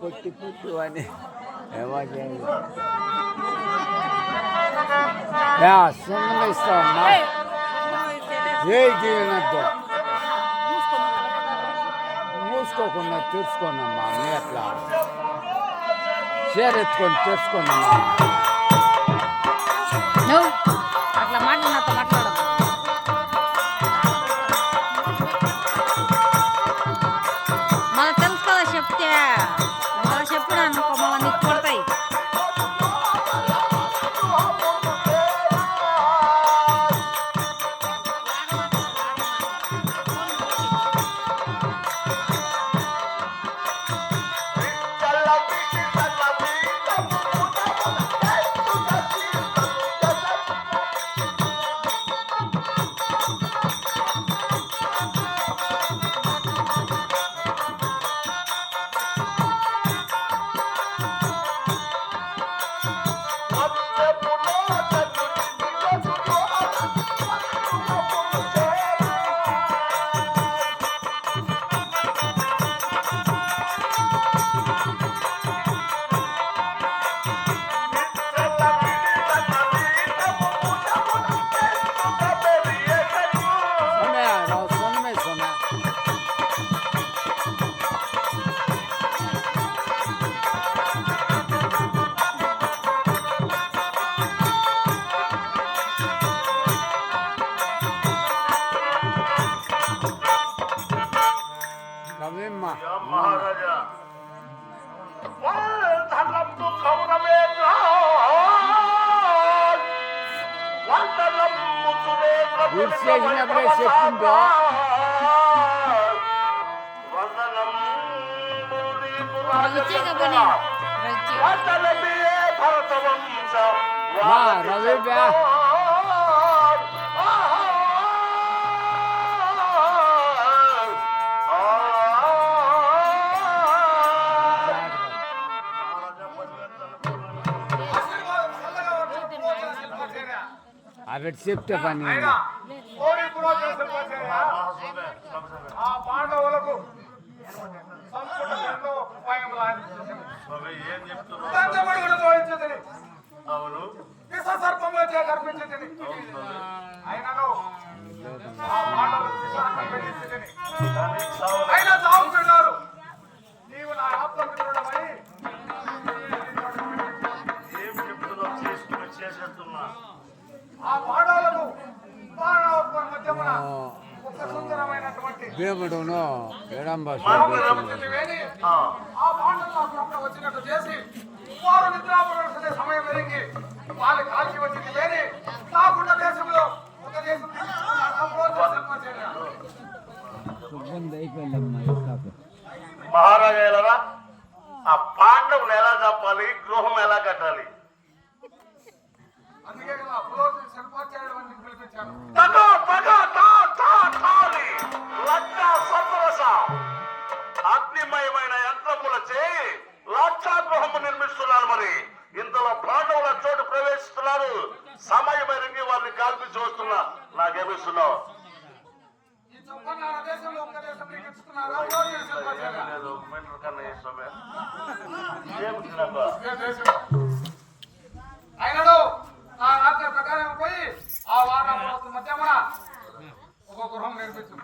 కొట్టి పుట్టు అని ఏమో సున్నం ఇస్తామమ్మా ఏ జీవనద్దు మూసుకోకుండా తెరుచుకోనమ్మా నీ అట్లా షేర్ ఎత్తుకొని తెరుచుకోనమ్మా నువ్వు అట్లా మాట్లాడినట్టు మాట్లాడదు మళ్ళీ తెలుసుకోదా చెప్తే మళ్ళీ చెప్పినా అనుకో మళ్ళీ నీకు కొడతాయి మహారాజా వందనము కౌరవేంద్ర వందనము చేసినప్పుడే చెప్పిందో రవి బ్యా అవి చెప్తే పని పాండవులకు అవును అయినా చావుకున్నారు నీవు నా ఆత్మమిత్రుడమై ఏం చెప్తున్నావు చేసుకుని చేసేస్తున్నా ఆ పాండవులకు మధ్యమున ఒక సుందరమైనటువంటి దేవుడును ఆ పాండవులు వచ్చినట్టు చేసి వారు నిద్రాపడే సమయం ఎరిగి వాళ్ళ కాల్చి వచ్చింది వేరే కాకుండా దేశంలో ఒక దేశం మహారాజా ఆ పాండవులు ఎలా చెప్పాలి గృహం ఎలా కట్టాలి అందుకే కదా పురోహితుడు శంకరాచార్యుడు అని పిలిపించాను అగ్నిమయమైన యంత్రములచే లాక్షాగృహము నిర్మిస్తున్నారు. మరి ఇంతలో పాండవుల చోటు ప్రవేశిస్తున్నారు. సమయమైనది వారిని కాల్పి చూస్తున్నా. నాకేమిస్తున్నావు? అయినడు ఆ ఆజ్ఞ ప్రకారం పోయి ఆ వారం మధ్యమున ఒక గృహం నిర్మించు.